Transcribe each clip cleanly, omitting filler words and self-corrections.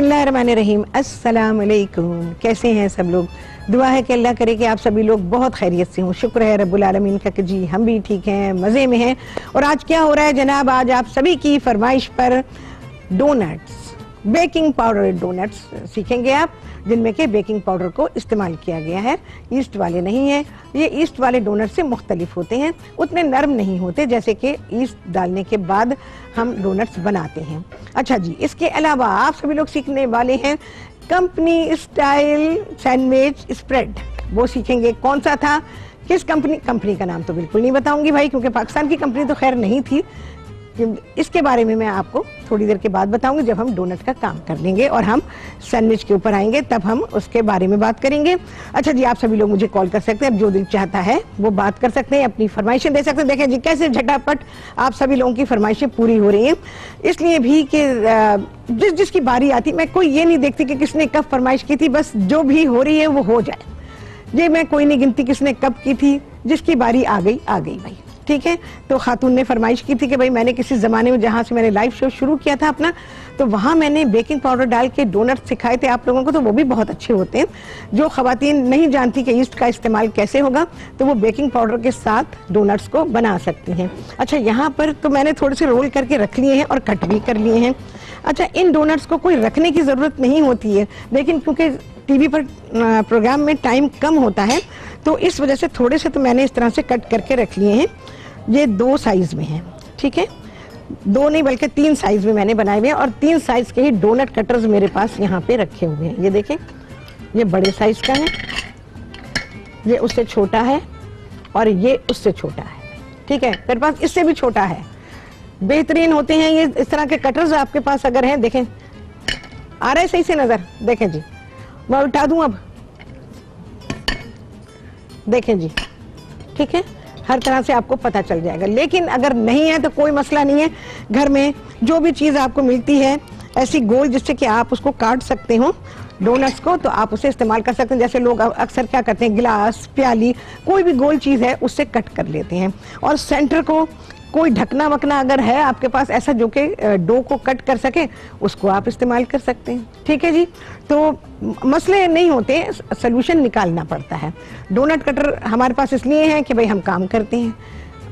बिस्मिल्लाहिर्रहमानिर्रहीम। अस्सलाम वालेकुम। कैसे हैं सब लोग? दुआ है कि अल्लाह करे कि आप सभी लोग बहुत खैरियत से हों। शुक्र है रब्बुल आलमीन का कि जी हम भी ठीक हैं, मज़े में हैं। और आज क्या हो रहा है जनाब? आज आप सभी की फरमाइश पर डोनट्स, बेकिंग पाउडर डोनट्स सीखेंगे आप, जिनमें के बेकिंग पाउडर को इस्तेमाल किया गया है। ईस्ट वाले नहीं हैं। ये ईस्ट वाले डोनट से मुख्तलिफ होते हैं, उतने नरम नहीं होते जैसे कि ईस्ट डालने के बाद हम डोनट्स बनाते हैं। अच्छा जी, इसके अलावा आप सभी लोग सीखने वाले हैं कंपनी स्टाइल सैंडविच स्प्रेड। वो सीखेंगे। कौन सा था, किस कंपनी का नाम तो बिल्कुल नहीं बताऊंगी भाई, क्योंकि पाकिस्तान की कंपनी तो खैर नहीं थी। इसके बारे में मैं आपको थोड़ी देर के बाद बताऊंगी, जब हम डोनट का काम कर लेंगे और हम सैंडविच के ऊपर आएंगे तब हम उसके बारे में बात करेंगे। अच्छा जी, आप सभी लोग मुझे कॉल कर सकते हैं, अब जो दिल चाहता है वो बात कर सकते हैं, अपनी फरमाइशें दे सकते हैं। देखें जी कैसे झटापट आप सभी लोगों की फरमाइशें पूरी हो रही हैं, इसलिए भी कि जिसकी बारी आती, मैं कोई ये नहीं देखती कि किसने कब फरमाइश की थी, बस जो भी हो रही है वो हो जाए। ये मैं कोई नहीं गिनती किसने कब की थी, जिसकी बारी आ गई भाई, ठीक है। तो खातून ने फरमाइश की थी कि भाई मैंने किसी ज़माने में जहाँ से मैंने लाइव शो शुरू किया था अपना, तो वहाँ मैंने बेकिंग पाउडर डाल के डोनट सिखाए थे आप लोगों को, तो वो भी बहुत अच्छे होते हैं। जो ख़वातीन नहीं जानती कि ईस्ट का इस्तेमाल कैसे होगा, तो वो बेकिंग पाउडर के साथ डोनट्स को बना सकती हैं। अच्छा, यहाँ पर तो मैंने थोड़े से रोल करके रख लिए हैं और कट भी कर लिए हैं। अच्छा, इन डोनट्स को कोई रखने की ज़रूरत नहीं होती है, लेकिन क्योंकि टीवी पर प्रोग्राम में टाइम कम होता है, तो इस वजह से थोड़े से तो मैंने इस तरह से कट करके रख लिए हैं। ये 2 साइज में हैं, ठीक है, 2 नहीं बल्कि 3 साइज में मैंने बनाए हुए हैं, और 3 साइज के ही डोनट कटर्स मेरे पास यहाँ पे रखे हुए हैं। ये देखें, ये बड़े साइज का है, ये उससे छोटा है, और ये उससे छोटा है, ठीक है। मेरे पास इससे भी छोटा है। बेहतरीन होते हैं ये इस तरह के कटर्स आपके पास अगर हैं। देखें, आ रहे सही से नजर? देखें जी, मैं उल्टा दूं अब, देखें जी, ठीक है, हर तरह से आपको पता चल जाएगा। लेकिन अगर नहीं है तो कोई मसला नहीं है, घर में जो भी चीज़ आपको मिलती है ऐसी गोल जिससे कि आप उसको काट सकते हो डोनट्स को, तो आप उसे इस्तेमाल कर सकते हैं। जैसे लोग अक्सर क्या करते हैं, गिलास, प्याली, कोई भी गोल चीज़ है उससे कट कर लेते हैं, और सेंटर को कोई ढकना वकना अगर है आपके पास ऐसा जो कि डो को कट कर सके, उसको आप इस्तेमाल कर सकते हैं, ठीक है जी। तो मसले नहीं होते, सलूशन निकालना पड़ता है। डोनट कटर हमारे पास इसलिए है कि भाई हम काम करते हैं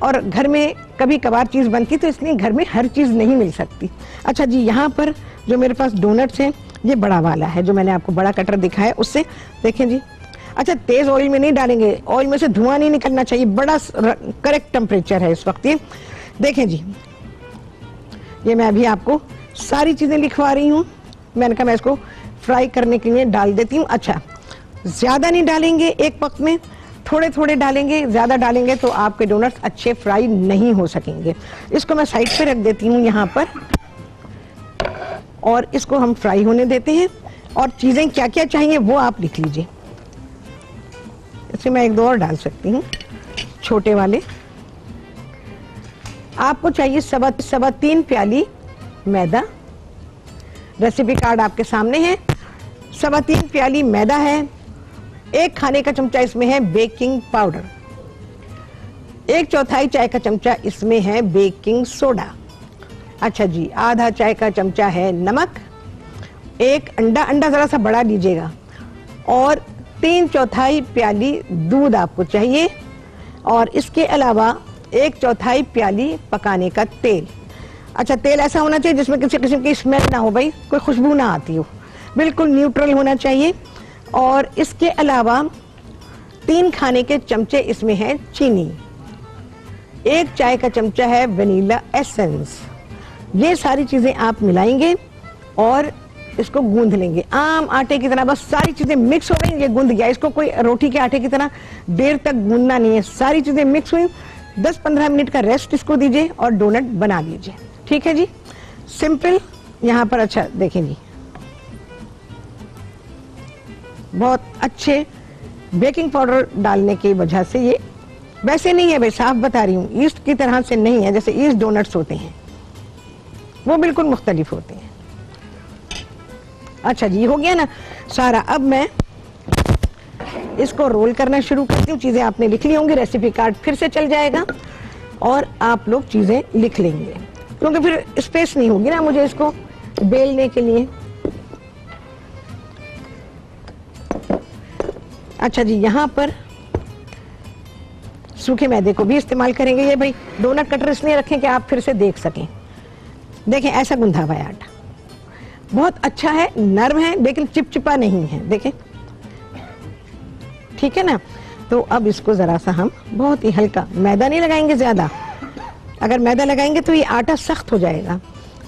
और घर में कभी कभार चीज़ बनती, तो इसलिए घर में हर चीज़ नहीं मिल सकती। अच्छा जी, यहाँ पर जो मेरे पास डोनट्स हैं, ये बड़ा वाला है जो मैंने आपको बड़ा कटर दिखाया, उससे देखें जी। अच्छा, तेज़ ऑयल में नहीं डालेंगे, ऑयल में से धुआं नहीं निकलना चाहिए, बड़ा करेक्ट टेम्परेचर है इस वक्त ये। देखें जी, ये मैं अभी आपको सारी चीज़ें लिखवा रही हूँ। मैंने कहा मैं इसको फ्राई करने के लिए डाल देती हूँ। अच्छा, ज़्यादा नहीं डालेंगे एक वक्त में, थोड़े थोड़े डालेंगे। ज़्यादा डालेंगे तो आपके डोनट्स अच्छे फ्राई नहीं हो सकेंगे। इसको मैं साइड पे रख देती हूँ यहाँ पर, और इसको हम फ्राई होने देते हैं। और चीज़ें क्या क्या चाहिए वो आप लिख लीजिए। इससे मैं 1-2 और डाल सकती हूँ, छोटे वाले। आपको चाहिए 3 प्याली मैदा। रेसिपी कार्ड आपके सामने है। 3 प्याली मैदा है। 1 खाने का चमचा इसमें है बेकिंग पाउडर। 1/4 चाय का चमचा इसमें है बेकिंग सोडा। अच्छा जी, आधा चाय का चमचा है नमक। 1 अंडा जरा सा बड़ा लीजिएगा, और 3/4 प्याली दूध आपको चाहिए, और इसके अलावा 1/4 प्याली पकाने का तेल। अच्छा, तेल ऐसा होना चाहिए जिसमें किसी किस्म की स्मेल ना हो भाई, कोई खुशबू ना आती हो, बिल्कुल न्यूट्रल होना चाहिए। और इसके अलावा 3 खाने के चमचे इसमें है चीनी। 1 चाय का चमचा है वनीला एसेंस। ये सारी चीजें आप मिलाएंगे और इसको गूंद लेंगे आम आटे की तरह। बस सारी चीजें मिक्स हो गई, ये गूंद गया। इसको कोई रोटी के आटे की तरह देर तक गूंदना नहीं है। सारी चीजें मिक्स हुई, 10-15 मिनट का रेस्ट इसको दीजिए और डोनट बना लीजिए, ठीक है जी, सिंपल। यहाँ पर अच्छा देखें जी, बहुत अच्छे बेकिंग पाउडर डालने की वजह से ये वैसे नहीं है भाई, साफ बता रही हूँ, ईस्ट की तरह से नहीं है। जैसे ईस्ट डोनट्स होते हैं वो बिल्कुल मुख्तलिफ होते हैं। अच्छा जी, हो गया ना सारा। अब मैं इसको रोल करना शुरू करती हूँ। चीज़ें आपने लिख ली होंगी, रेसिपी कार्ड फिर से चल जाएगा और आप लोग चीज़ें लिख लेंगे, क्योंकि फिर स्पेस नहीं होगी ना मुझे इसको बेलने के लिए। अच्छा जी, यहाँ पर सूखे मैदे को भी इस्तेमाल करेंगे। ये भाई डोनट कटर इसलिए रखें कि आप फिर से देख सकें। देखें ऐसा गुंधा हुआ है आटा, बहुत अच्छा है, नर्म है लेकिन चिपचिपा नहीं है, देखें, ठीक है ना। तो अब इसको जरा सा हम बहुत ही हल्का, मैदा नहीं लगाएंगे ज्यादा, अगर मैदा लगाएंगे तो ये आटा सख्त हो जाएगा।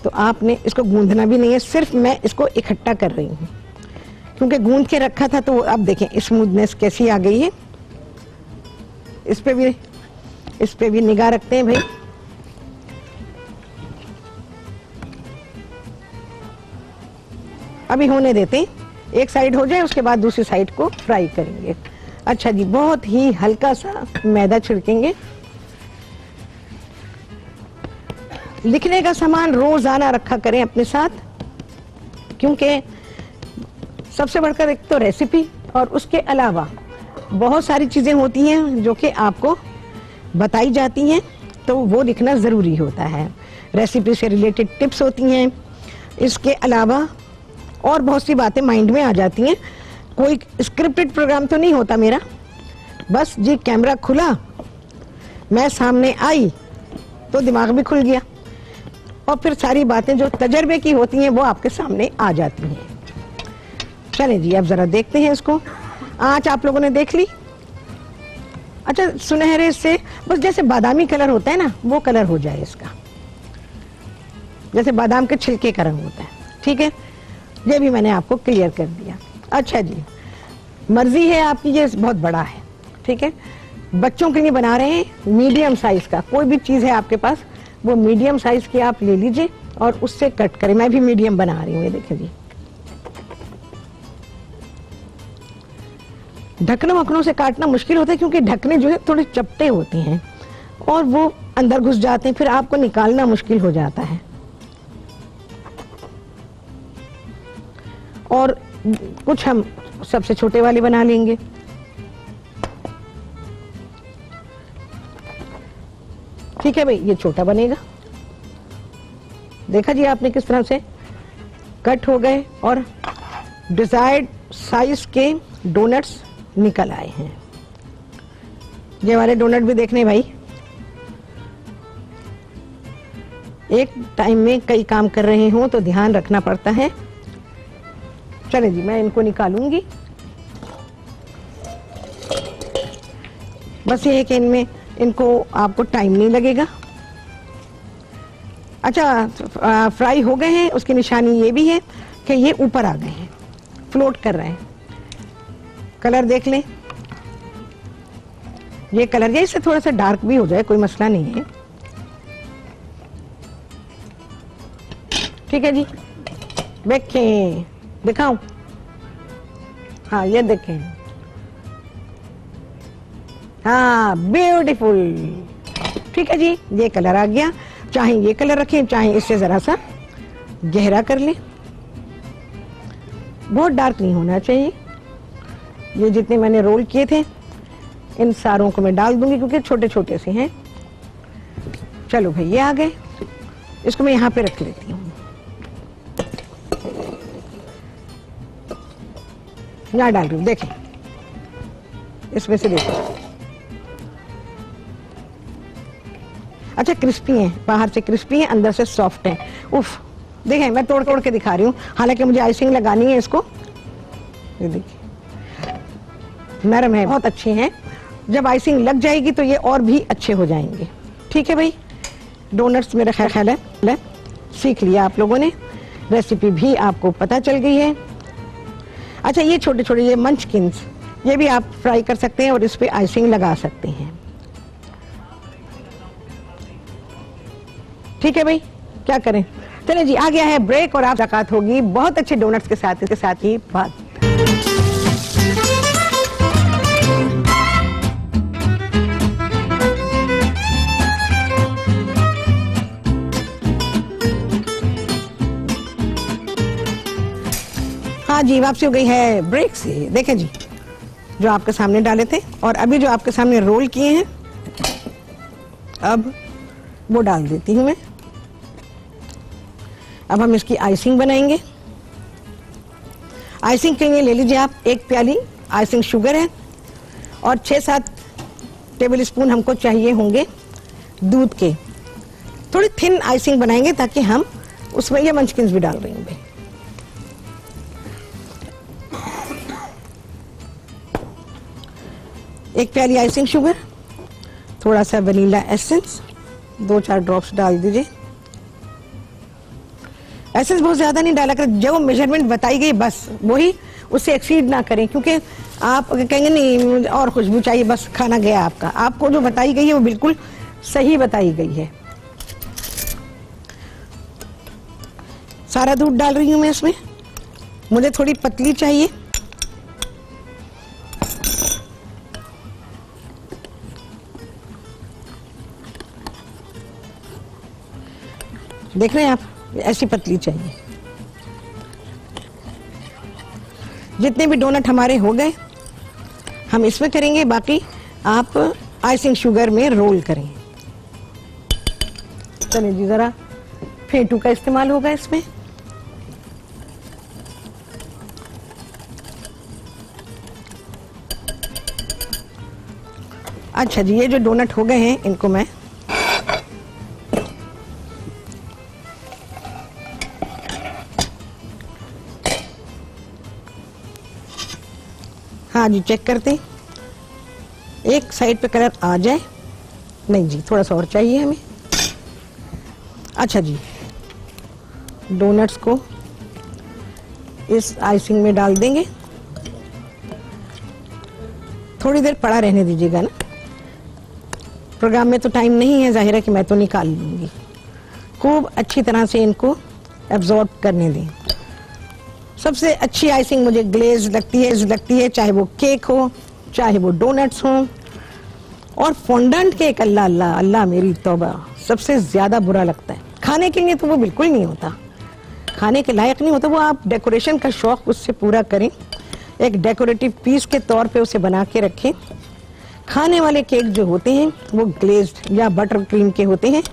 तो आपने इसको गूंदना भी नहीं है, सिर्फ मैं इसको इकट्ठा कर रही हूँ क्योंकि गूंद के रखा था। तो अब देखें स्मूथनेस कैसी आ गई है। इस पे भी निगाह रखते हैं भाई। अभी होने देते हैं, एक साइड हो जाए उसके बाद दूसरी साइड को फ्राई करेंगे। अच्छा जी, बहुत ही हल्का सा मैदा छिड़केंगे। लिखने का सामान रोजाना रखा करें अपने साथ, क्योंकि सबसे बढ़कर एक तो रेसिपी और उसके अलावा बहुत सारी चीजें होती हैं जो कि आपको बताई जाती हैं, तो वो लिखना जरूरी होता है। रेसिपी से रिलेटेड टिप्स होती हैं, इसके अलावा और बहुत सी बातें माइंड में आ जाती हैं। कोई स्क्रिप्टेड प्रोग्राम तो नहीं होता मेरा, बस जी कैमरा खुला, मैं सामने आई तो दिमाग भी खुल गया और फिर सारी बातें जो तजर्बे की होती हैं वो आपके सामने आ जाती हैं। चलें जी, अब जरा देखते हैं इसको। आँच आप लोगों ने देख ली। अच्छा, सुनहरे से बस जैसे बादामी कलर होता है ना, वो कलर हो जाए इसका, जैसे बादाम के छिलके का रंग होता है, ठीक है। ये भी मैंने आपको क्लियर कर दिया। अच्छा जी, मर्जी है आपकी, ये बहुत बड़ा है, ठीक है। बच्चों के लिए बना रहे हैं मीडियम साइज का, कोई भी चीज है आपके पास वो मीडियम साइज की आप ले लीजिए और उससे कट करें। मैं भी मीडियम बना रही हूँ, ये देखिए जी। ढकनों वकनों से काटना मुश्किल होता है क्योंकि ढकने जो है थोड़े चपटे होते हैं और वो अंदर घुस जाते हैं, फिर आपको निकालना मुश्किल हो जाता है। और कुछ हम सबसे छोटे वाले बना लेंगे। ठीक है भाई, ये छोटा बनेगा। देखा जी आपने किस तरह से कट हो गए और डिजायर्ड साइज के डोनट्स निकल आए हैं। ये वाले डोनट भी देखने भाई, एक टाइम में कई काम कर रहे हो तो ध्यान रखना पड़ता है। चले जी, मैं इनको निकालूंगी। बस ये है कि इनमें इनको आपको टाइम नहीं लगेगा। अच्छा, फ्राई हो गए हैं, उसकी निशानी ये भी है कि ये ऊपर आ गए हैं, फ्लोट कर रहे हैं। कलर देख लें, ये कलर है, इससे थोड़ा सा डार्क भी हो जाए कोई मसला नहीं है, ठीक है जी। देखें, दिखाऊं? हाँ, ये देखें, हाँ ब्यूटीफुल, ठीक है जी। ये कलर आ गया, चाहे ये कलर रखें चाहे इससे जरा सा गहरा कर लें, बहुत डार्क नहीं होना चाहिए। ये जितने मैंने रोल किए थे इन सारों को मैं डाल दूंगी क्योंकि छोटे छोटे से हैं। चलो भाई, ये आ गए, इसको मैं यहाँ पे रख लेती हूँ। यहाँ डाल रही हूँ, देखें, इसमें से देखो। अच्छा, क्रिस्पी हैं, बाहर से क्रिस्पी हैं, अंदर से सॉफ्ट हैं। उफ, देखें, मैं तोड़ तोड़ के दिखा रही हूँ, हालांकि मुझे आइसिंग लगानी है इसको। ये देखिए, नरम है, बहुत अच्छे हैं। जब आइसिंग लग जाएगी तो ये और भी अच्छे हो जाएंगे, ठीक है भाई। डोनट्स मेरा ख्याल है सीख लिया आप लोगों ने, रेसिपी भी आपको पता चल गई है। अच्छा, ये छोटे छोटे ये मंचकिंस, ये भी आप फ्राई कर सकते हैं और इस पे आइसिंग लगा सकते हैं, ठीक है भाई। क्या करें, चले जी, आ गया है ब्रेक और आप मुलाकात होगी बहुत अच्छे डोनट्स के साथ ही बात। हाँ जी, वापसी हो गई है ब्रेक से। देखें जी, जो आपके सामने डाले थे और अभी जो आपके सामने रोल किए हैं, अब वो डाल देती हूँ मैं। अब हम इसकी आइसिंग बनाएंगे। आइसिंग के लिए ले लीजिए आप 1 प्याली आइसिंग शुगर है, और 6-7 टेबल स्पून हमको चाहिए होंगे दूध के। थोड़ी थिन आइसिंग बनाएंगे ताकि हम उसमें ये मंचकिंस भी डाल रही हूँ। एक प्याली आइसिंग शुगर, थोड़ा सा वनीला एसेंस, 2-4 ड्रॉप्स डाल दीजिए। एसेंस बहुत ज्यादा नहीं डाला कर, जो मेजरमेंट बताई गई बस वही, उससे एक्सीड ना करें, क्योंकि आप कहेंगे नहीं और खुशबू चाहिए, बस खाना गया आपका। आपको जो बताई गई है वो बिल्कुल सही बताई गई है। सारा दूध डाल रही हूं मैं इसमें, मुझे थोड़ी पतली चाहिए। देख रहे हैं आप, ऐसी पतली चाहिए। जितने भी डोनट हमारे हो गए हम इसमें करेंगे, बाकी आप आइसिंग शुगर में रोल करें। चलिए जी, जरा फेंटू का इस्तेमाल होगा इसमें। अच्छा जी, ये जो डोनट हो गए हैं इनको मैं हाँ जी चेक करते, एक साइड पे कलर आ जाए। नहीं जी, थोड़ा सा और चाहिए हमें। अच्छा जी, डोनट्स को इस आइसिंग में डाल देंगे। थोड़ी देर पड़ा रहने दीजिएगा ना, प्रोग्राम में तो टाइम नहीं है, जाहिर है कि मैं तो निकाल लूंगी। खूब अच्छी तरह से इनको एब्जॉर्ब करने दें। सबसे अच्छी आइसिंग मुझे ग्लेज लगती है, चाहे वो केक हो चाहे वो डोनट्स हो। और फॉन्डेंट केक, अल्लाह अल्लाह अल्लाह मेरी तौबा, सबसे ज्यादा बुरा लगता है। खाने के लिए तो वो बिल्कुल नहीं होता, खाने के लायक नहीं होता वो। आप डेकोरेशन का शौक उससे पूरा करें, एक डेकोरेटिव पीस के तौर पे उसे बना के रखें। खाने वाले केक जो होते हैं वो ग्लेज्ड या बटर क्रीम के होते हैं,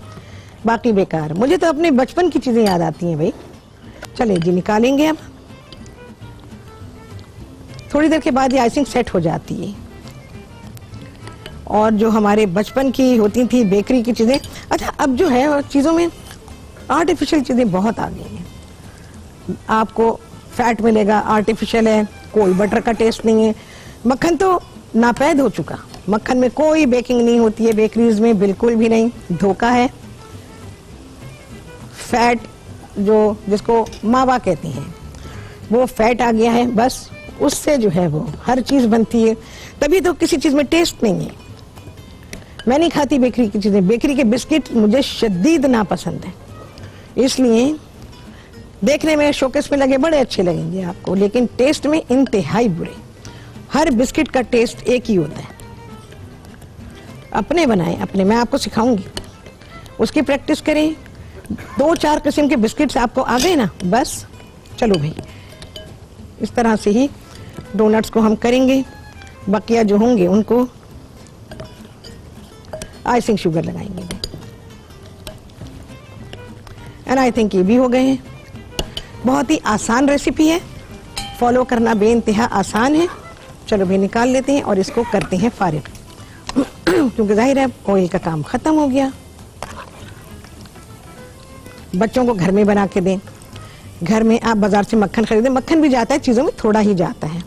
बाकी बेकार। मुझे तो अपने बचपन की चीजें याद आती हैं भाई। चले जी, निकालेंगे अब। थोड़ी देर के बाद ये आइसिंग सेट हो जाती है। और जो हमारे बचपन की होती थी बेकरी की चीजें, अच्छा अब जो है चीजों में आर्टिफिशियल चीजें बहुत आ गई हैं। आपको फैट मिलेगा, आर्टिफिशियल है, कोई बटर का टेस्ट नहीं है। मक्खन तो नापैद हो चुका, मक्खन में कोई बेकिंग नहीं होती है बेकरीज में, बिल्कुल भी नहीं, धोखा है। फैट जो जिसको मावा कहते हैं वो फैट आ गया है, बस उससे जो है वो हर चीज बनती है। तभी तो किसी चीज में टेस्ट नहीं है। मैं नहीं खाती बेकरी की चीजें, बेकरी के बिस्किट मुझे शदीद नापसंद है। इसलिए देखने में शोकेस में लगे बड़े अच्छे लगेंगे आपको, लेकिन टेस्ट में इंतहाई बुरे। हर बिस्किट का टेस्ट एक ही होता है। अपने बनाएं, अपने, मैं आपको सिखाऊंगी, उसकी प्रैक्टिस करें। 2-4 किस्म के बिस्किट्स आपको आ गए ना, बस चलो भाई। इस तरह से ही डोनट्स को हम करेंगे। बकिया जो होंगे उनको आइसिंग शुगर लगाएंगे। एंड आई थिंक ये भी हो गए हैं। बहुत ही आसान रेसिपी है, फॉलो करना बेइंतहा आसान है। चलो भाई निकाल लेते हैं और इसको करते हैं फारिग क्योंकि जाहिर है ऑयल का काम खत्म हो गया। बच्चों को घर में बना के दें। घर में आप बाजार से मक्खन खरीदें, मक्खन भी जाता है चीजों में, थोड़ा ही जाता है।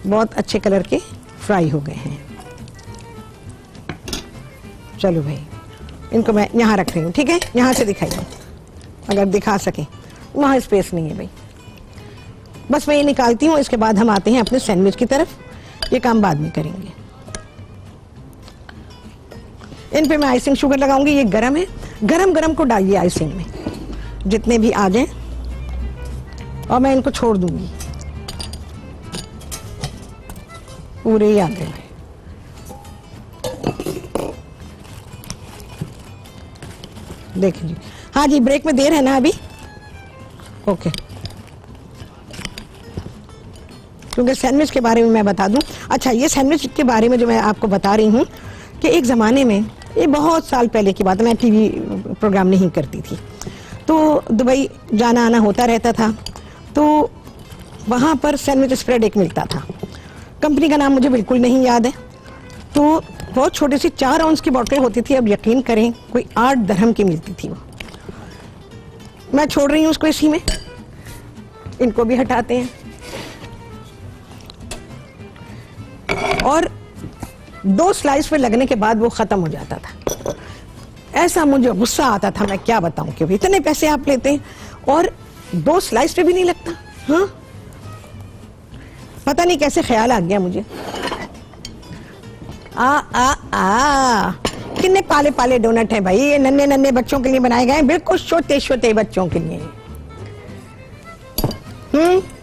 बहुत अच्छे कलर के फ्राई हो गए हैं। चलो भाई, इनको मैं यहाँ रख रही हूँ, ठीक है? यहाँ से दिखाइए अगर दिखा सके, वहाँ स्पेस नहीं है भाई। बस मैं ये निकालती हूँ, इसके बाद हम आते हैं अपने सैंडविच की तरफ। ये काम बाद में करेंगे। इन पे मैं आइसिंग शुगर लगाऊंगी। ये गरम है, गरम गरम को डालिए आइसिंग में, जितने भी आ जाए, और मैं इनको छोड़ दूंगी। पूरे ही आ गए। देखिए जी, हाँ जी, ब्रेक में देर है ना अभी? ओके। क्योंकि सैंडविच के बारे में मैं बता दूं। अच्छा, ये सैंडविच के बारे में जो मैं आपको बता रही हूँ कि एक ज़माने में, ये बहुत साल पहले की बात है, मैं टीवी प्रोग्राम नहीं करती थी, तो दुबई जाना आना होता रहता था, तो वहाँ पर सैंडविच स्प्रेड एक मिलता था। कंपनी का नाम मुझे बिल्कुल नहीं याद है। तो बहुत छोटी सी 4 आउंस की बॉटल होती थी, अब यकीन करें कोई 8 दिरहम की मिलती थी वो। मैं छोड़ रही हूँ उसको इसी में। इनको भी हटाते हैं और 2 स्लाइस पे लगने के बाद वो खत्म हो जाता था। ऐसा मुझे गुस्सा आता था, मैं क्या बताऊं, कि इतने पैसे आप लेते हैं और 2 स्लाइस पे भी नहीं लगता। हाँ, पता नहीं कैसे ख्याल आ गया मुझे। कितने पाले पाले डोनट है भाई, ये नन्हे नन्हे बच्चों के लिए बनाए गए हैं, बिल्कुल छोटे छोटे बच्चों के लिए।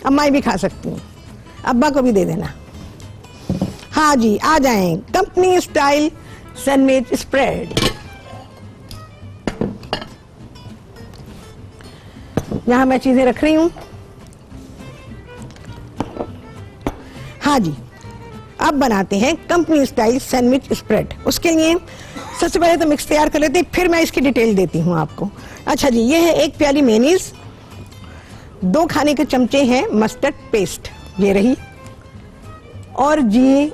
अम्मा भी खा सकती हूँ, अब्बा को भी दे देना। हाँ जी, आ जाएं, कंपनी स्टाइल सैंडविच स्प्रेड। यहां मैं चीजें रख रही हूं। हाँ जी, अब बनाते हैं कंपनी स्टाइल सैंडविच स्प्रेड। उसके लिए सबसे पहले तो मिक्स तैयार कर लेते हैं, फिर मैं इसकी डिटेल देती हूँ आपको। अच्छा जी, ये है 1 प्याली मेयोनीज, 2 खाने के चमचे हैं मस्टर्ड पेस्ट, ये रही। और जी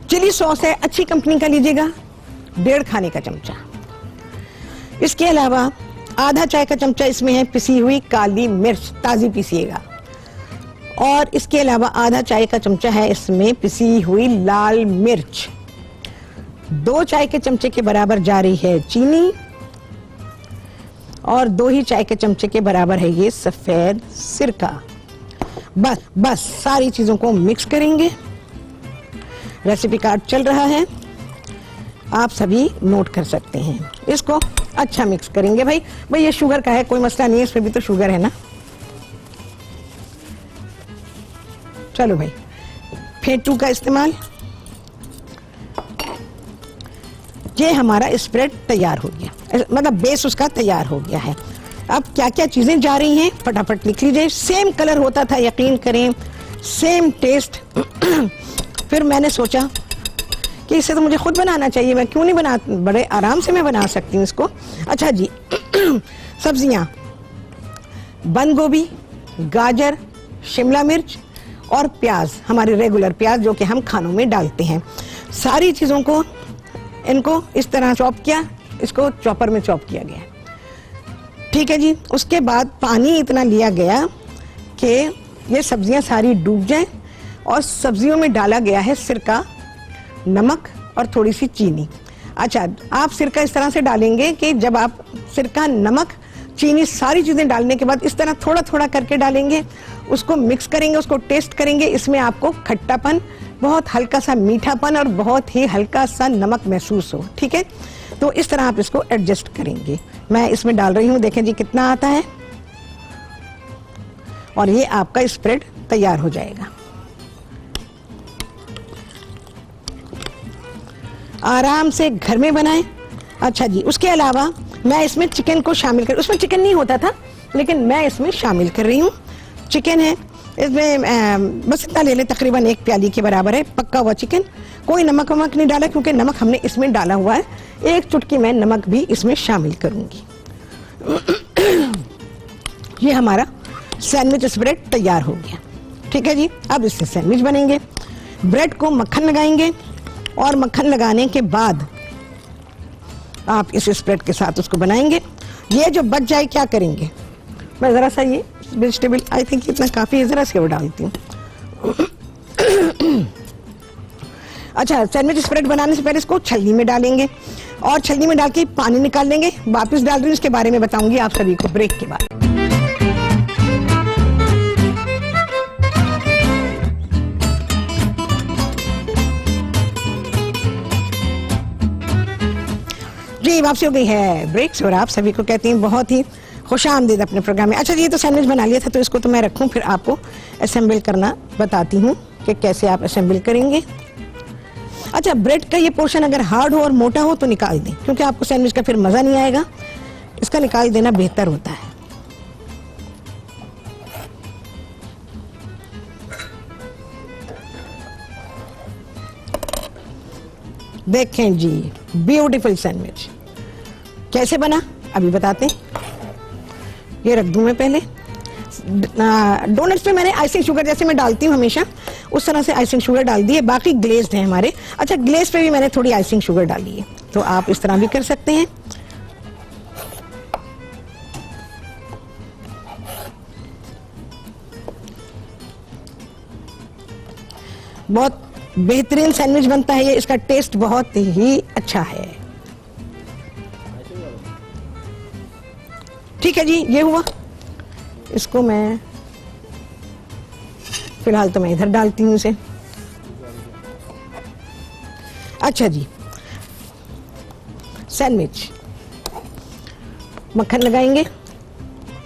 चिली सॉस है, अच्छी कंपनी का लीजिएगा, 1.5 खाने का चमचा। इसके अलावा आधा चाय का चमचा इसमें है पिसी हुई काली मिर्च, ताजी पीसिएगा। और इसके अलावा आधा चाय का चमचा है इसमें पिसी हुई लाल मिर्च। 2 चाय के चमचे के बराबर जा रही है चीनी और 2 ही चाय के चमचे के बराबर है ये सफेद सिरका। बस सारी चीजों को मिक्स करेंगे। रेसिपी कार्ड चल रहा है, आप सभी नोट कर सकते हैं। इसको अच्छा मिक्स करेंगे। भाई ये शुगर का है, कोई मसला नहीं है, इसमें भी तो शुगर है ना। चलो भाई, फेटू का इस्तेमाल। ये हमारा स्प्रेड तैयार हो गया, मतलब बेस उसका तैयार हो गया है। अब क्या क्या चीजें जा रही हैं फटाफट लिख लीजिए। सेम कलर होता था, यकीन करें, सेम टेस्ट। फिर मैंने सोचा कि इसे तो मुझे खुद बनाना चाहिए, मैं क्यों नहीं बना, बड़े आराम से मैं बना सकती हूँ इसको। अच्छा जी, सब्जियां, बंद गोभी, गाजर, शिमला मिर्च और प्याज, हमारे रेगुलर प्याज जो कि हम खानों में डालते हैं। सारी चीजों को इनको इस तरह चॉप किया, इसको चॉपर में चॉप किया गया, ठीक है जी। उसके बाद पानी इतना लिया गया कि ये सब्जियां सारी डूब जाएं और सब्जियों में डाला गया है सिरका, नमक और थोड़ी सी चीनी। अच्छा, आप सिरका इस तरह से डालेंगे कि जब आप सिरका, नमक, चीनी सारी चीजें डालने के बाद इस तरह थोड़ा थोड़ा करके डालेंगे, उसको मिक्स करेंगे, उसको टेस्ट करेंगे। इसमें आपको खट्टापन, बहुत हल्का सा मीठापन और बहुत ही हल्का सा नमक महसूस हो, ठीक है। तो इस तरह आप इसको एडजस्ट करेंगे। मैं इसमें डाल रही हूँ, देखें जी कितना आता है, और ये आपका स्प्रेड तैयार हो जाएगा। आराम से घर में बनाएं। अच्छा जी, उसके अलावा मैं इसमें चिकन को शामिल कर, उसमें चिकन नहीं होता था लेकिन मैं इसमें शामिल कर रही हूँ। चिकन है इसमें, बस इतना ले लें, तकरीबन 1 प्याली के बराबर है पक्का हुआ चिकन। कोई नमक वमक नहीं डाला क्योंकि नमक हमने इसमें डाला हुआ है। 1 चुटकी मैं नमक भी इसमें शामिल करूंगी। ये हमारा सैंडविच स्प्रेड तैयार हो गया, ठीक है जी। अब इससे सैंडविच बनेंगे। ब्रेड को मक्खन लगाएंगे और मक्खन लगाने के बाद आप इस स्प्रेड के साथ उसको बनाएंगे। ये जो बच जाए क्या करेंगे, मैं जरा सा ये वेजिटेबल, आई थिंक इतना काफी है, जरा से वो डालती हूँ। अच्छा, सैंडविच स्प्रेड बनाने से पहले इसको छलनी में डालेंगे और छलनी में डाल के पानी निकाल लेंगे। वापस डाल रही हूँ, इसके बारे में बताऊंगी आप सभी को ब्रेक के बाद। जी, वापसी हो गई है ब्रेक से और आप सभी को कहती हैं बहुत ही खुशामदीद अपने प्रोग्राम में। अच्छा जी, ये तो सैंडविच बना लिया था, तो इसको तो मैं रखूं, फिर आपको असेंबल करना बताती हूँ कि कैसे आप असेंबल करेंगे। अच्छा, ब्रेड का ये पोर्शन अगर हार्ड हो और मोटा हो तो निकाल दें, क्योंकि आपको सैंडविच का फिर मजा नहीं आएगा। इसका निकाल देना बेहतर होता है। देखें जी, ब्यूटीफुल सैंडविच कैसे बना अभी बताते हैं। ये रख दूं मैं पहले। डोनट्स पे मैंने आइसिंग शुगर जैसे मैं डालती हूँ हमेशा उस तरह से आइसिंग शुगर डाल दी है। बाकी ग्लेज्ड है हमारे। अच्छा, ग्लेज पे भी मैंने थोड़ी आइसिंग शुगर डाली है, तो आप इस तरह भी कर सकते हैं। बहुत बेहतरीन सैंडविच बनता है ये, इसका टेस्ट बहुत ही अच्छा है। ठीक है जी, ये हुआ। इसको मैं फिलहाल तो मैं इधर डालती हूँ इसे। अच्छा जी, सैंडविच मक्खन लगाएंगे।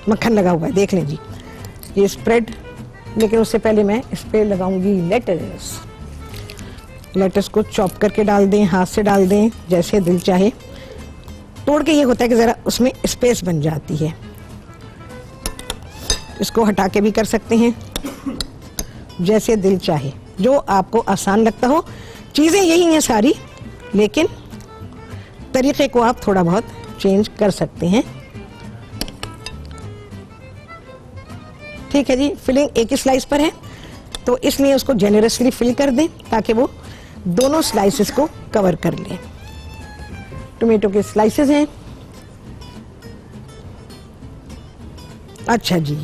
मक्खन लगा हुआ है, देख लें जी, ये स्प्रेड। लेकिन उससे पहले मैं इस पे लगाऊंगी लेटस। लेटस को चॉप करके डाल दें, हाथ से डाल दें, जैसे दिल चाहे। तोड़ के ये होता है कि ज़रा उसमें स्पेस बन जाती है। इसको हटा के भी कर सकते हैं, जैसे दिल चाहे, जो आपको आसान लगता हो। चीज़ें यही हैं सारी, लेकिन तरीक़े को आप थोड़ा बहुत चेंज कर सकते हैं। ठीक है जी, फिलिंग एक ही स्लाइस पर है तो इसलिए उसको जेनरसली फिल कर दें ताकि वो दोनों स्लाइसेस को कवर कर ले। टोमेटो के स्लाइसेस हैं। अच्छा जी,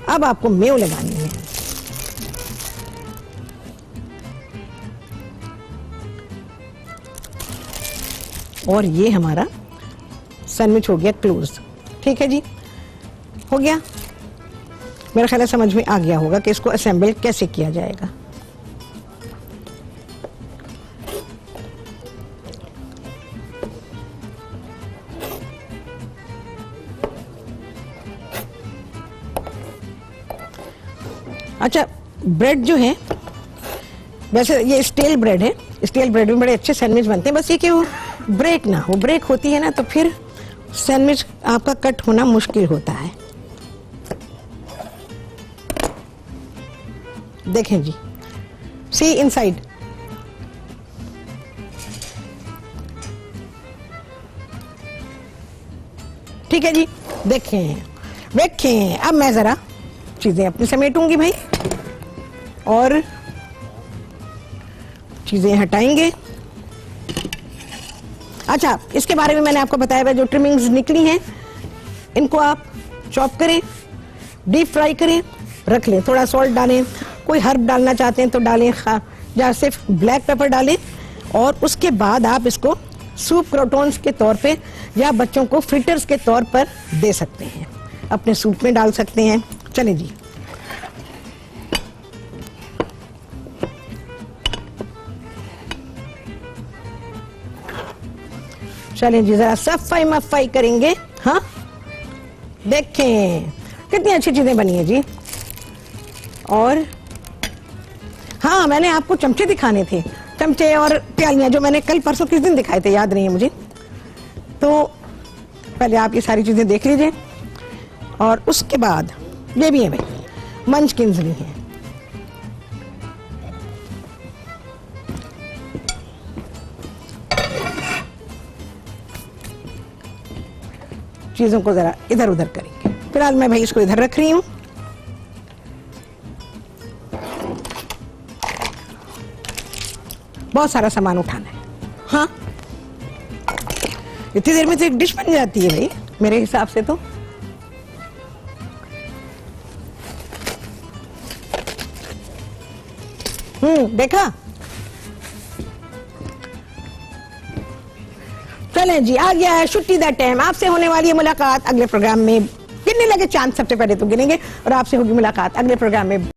अब आपको मेयो लगानी है। और ये हमारा सैंडविच हो गया क्लोज। ठीक है जी, हो गया। मेरा ख्याल है समझ में आ गया होगा कि इसको असेंबल कैसे किया जाएगा। अच्छा, ब्रेड जो है, वैसे ये स्टील ब्रेड है। स्टील ब्रेड में बड़े अच्छे सैंडविच बनते हैं, बस ये कि वो ब्रेक ना हो। ब्रेक होती है ना तो फिर सैंडविच आपका कट होना मुश्किल होता है। देखें जी, सी इनसाइड। ठीक है जी, देखें देखें। अब मैं जरा चीजें अपनी समेटूंगी भाई, और चीजें हटाएंगे। अच्छा, इसके बारे में मैंने आपको बताया है, जो ट्रिमिंग्स निकली हैं इनको आप चॉप करें, डीप फ्राई करें, रख लें। थोड़ा सॉल्ट डालें, कोई हर्ब डालना चाहते हैं तो डालें, या सिर्फ ब्लैक पेपर डालें। और उसके बाद आप इसको सूप क्रोटॉन्स के तौर पे या बच्चों को फ्रिटर्स के तौर पर दे सकते हैं, अपने सूप में डाल सकते हैं। चलें जी, चलें जी, जरा सफाई मफाई करेंगे। हाँ, देखें कितनी अच्छी चीजें बनी है जी। और हाँ, मैंने आपको चमचे दिखाने थे, चमचे और प्यालियां, जो मैंने कल परसों किस दिन दिखाए थे याद नहीं है मुझे। तो पहले आप ये सारी चीजें देख लीजिए। और उसके बाद ये भी है भाई, मंचकिंस भी हैं। चीजों को जरा इधर उधर करेंगे। फिलहाल मैं भाई इसको इधर रख रही हूं। बहुत सारा सामान उठाना है। हाँ, इतनी देर में तो एक डिश बन जाती है भाई मेरे हिसाब से तो। देखा। चलें जी, आ गया है छुट्टी दा टाइम। आपसे होने वाली है मुलाकात अगले प्रोग्राम में। गिनने लगे चांद, सबसे पहले तो गिनेंगे और आपसे होगी मुलाकात अगले प्रोग्राम में।